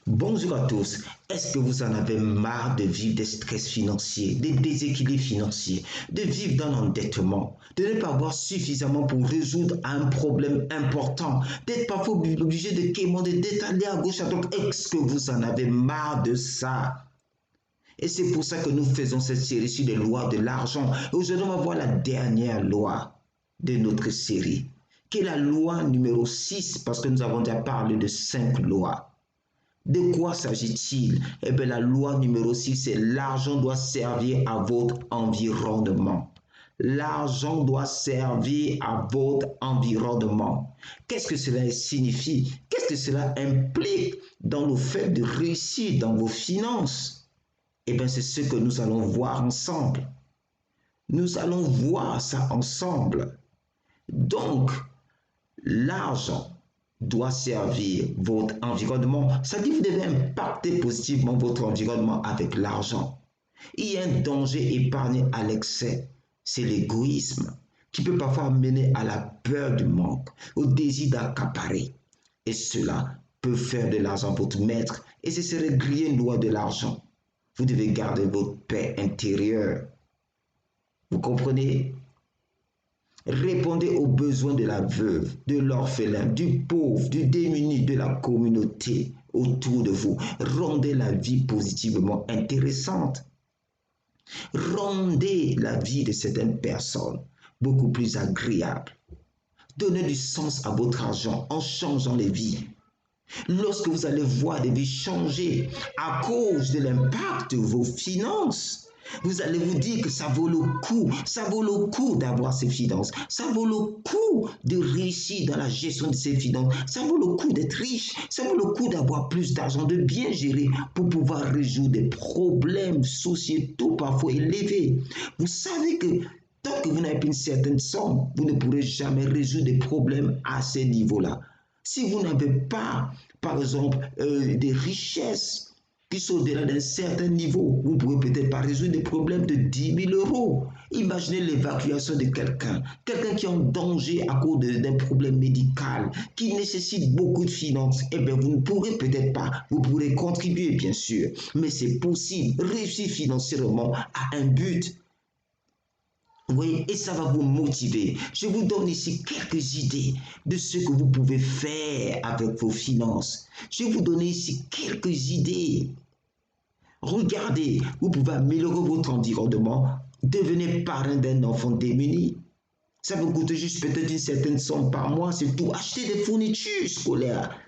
Bonjour à tous. Est-ce que vous en avez marre de vivre des stress financiers, des déséquilibres financiers, de vivre dans l'endettement, de ne pas avoir suffisamment pour résoudre un problème important, d'être parfois obligé de quémander, d'étaler à gauche à droite? Est-ce que vous en avez marre de ça? Et c'est pour ça que nous faisons cette série sur les lois de l'argent. Aujourd'hui, on va voir la dernière loi de notre série, qui est la loi numéro 6, parce que nous avons déjà parlé de 5 lois. De quoi s'agit-il? Eh bien, la loi numéro 6, c'est l'argent doit servir à votre environnement. L'argent doit servir à votre environnement. Qu'est-ce que cela signifie? Qu'est-ce que cela implique dans le fait de réussir dans vos finances? Eh bien, c'est ce que nous allons voir ensemble. Nous allons voir ça ensemble. Donc, l'argent doit servir votre environnement. Ça dit que vous devez impacter positivement votre environnement avec l'argent. Il y a un danger épargné à l'excès, c'est l'égoïsme, qui peut parfois mener à la peur du manque, au désir d'accaparer. Et cela peut faire de l'argent votre maître, et ce serait griller une loi de l'argent. Vous devez garder votre paix intérieure. Vous comprenez? Répondez aux besoins de la veuve, de l'orphelin, du pauvre, du démuni, de la communauté autour de vous. Rendez la vie positivement intéressante. Rendez la vie de certaines personnes beaucoup plus agréable. Donnez du sens à votre argent en changeant les vies. Lorsque vous allez voir des vies changer à cause de l'impact de vos finances, vous allez vous dire que ça vaut le coup d'avoir ces finances, ça vaut le coup de réussir dans la gestion de ces finances, ça vaut le coup d'être riche, ça vaut le coup d'avoir plus d'argent, de bien gérer pour pouvoir résoudre des problèmes sociétaux parfois élevés. Vous savez que tant que vous n'avez pas une certaine somme, vous ne pourrez jamais résoudre des problèmes à ce niveau-là. Si vous n'avez pas, par exemple, des richesses qui sont au-delà d'un certain niveau, vous ne pouvez peut-être pas résoudre des problèmes de 10 000 euros. Imaginez l'évacuation de quelqu'un qui est en danger à cause d'un problème médical, qui nécessite beaucoup de finances. Eh bien, vous ne pourrez peut-être pas, vous pourrez contribuer, bien sûr, mais c'est possible, réussir financièrement à un but. Oui, et ça va vous motiver. Je vous donne ici quelques idées de ce que vous pouvez faire avec vos finances. Je vais vous donner ici quelques idées. Regardez, vous pouvez améliorer votre environnement. Devenez parrain d'un enfant démuni. Ça vous coûte juste peut-être une certaine somme par mois, c'est tout. Achetez des fournitures scolaires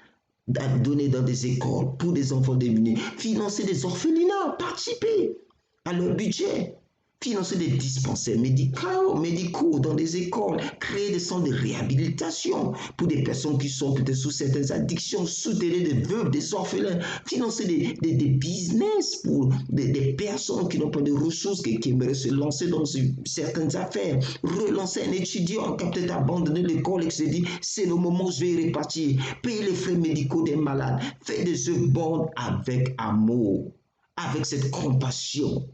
à donner dans des écoles pour des enfants démunis. Financer des orphelinats, participer à leur budget. Financer des dispensaires médicaux dans des écoles, créer des centres de réhabilitation pour des personnes qui sont peut-être sous certaines addictions, soutenir des veuves, des orphelins, financer des business pour des personnes qui n'ont pas de ressources, qui aimeraient se lancer dans certaines affaires, relancer un étudiant qui a peut-être abandonné l'école et qui se dit c'est le moment où je vais y repartir, payer les frais médicaux des malades, faire des œuvres bonnes avec amour, avec cette compassion.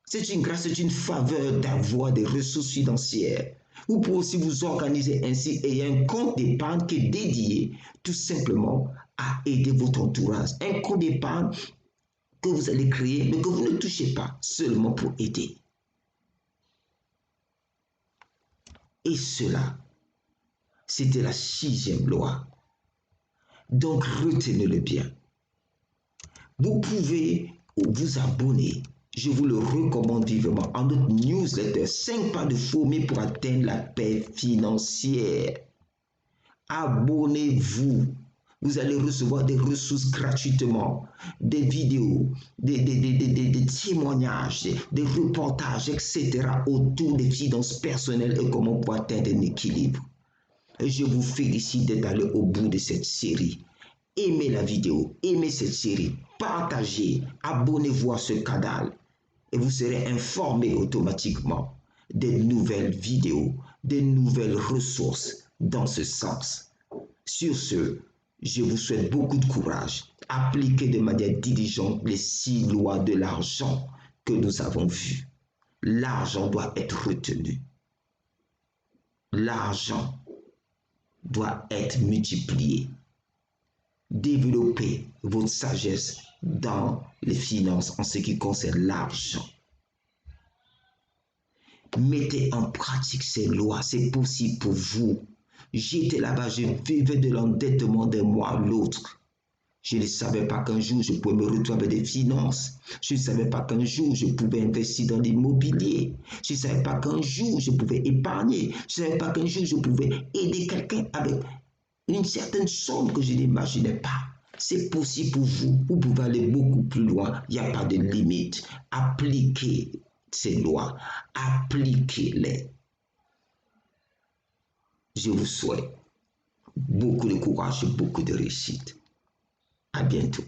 C'est une grâce, c'est une faveur d'avoir des ressources financières. Vous pouvez aussi vous organiser ainsi et il y a un compte d'épargne qui est dédié tout simplement à aider votre entourage. Un compte d'épargne que vous allez créer mais que vous ne touchez pas, seulement pour aider. Et cela, c'était la 6e loi. Donc retenez-le bien. Vous pouvez vous abonner. Je vous le recommande vivement en notre newsletter 5 pas de fourmi pour atteindre la paix financière. Abonnez-vous. Vous allez recevoir des ressources gratuitement, des vidéos, des témoignages, des reportages, etc. autour des finances personnelles et comment pouvoir atteindre un équilibre. Et je vous félicite d'être allé au bout de cette série. Aimez la vidéo, aimez cette série, partagez, abonnez-vous à ce canal et vous serez informé automatiquement des nouvelles vidéos, des nouvelles ressources dans ce sens. Sur ce, je vous souhaite beaucoup de courage. Appliquez de manière diligente les 6 lois de l'argent que nous avons vues. L'argent doit être retenu. L'argent doit être multiplié. Développez votre sagesse dans les finances en ce qui concerne l'argent. Mettez en pratique ces lois, c'est possible pour vous. J'étais là-bas, je vivais de l'endettement d'un mois à l'autre. Je ne savais pas qu'un jour je pouvais me retrouver avec des finances. Je ne savais pas qu'un jour je pouvais investir dans l'immobilier. Je ne savais pas qu'un jour je pouvais épargner. Je ne savais pas qu'un jour je pouvais aider quelqu'un avec une certaine somme que je n'imaginais pas. C'est possible pour vous. Vous pouvez aller beaucoup plus loin. Il n'y a pas de limite. Appliquez ces lois. Appliquez-les. Je vous souhaite beaucoup de courage et beaucoup de réussite. À bientôt.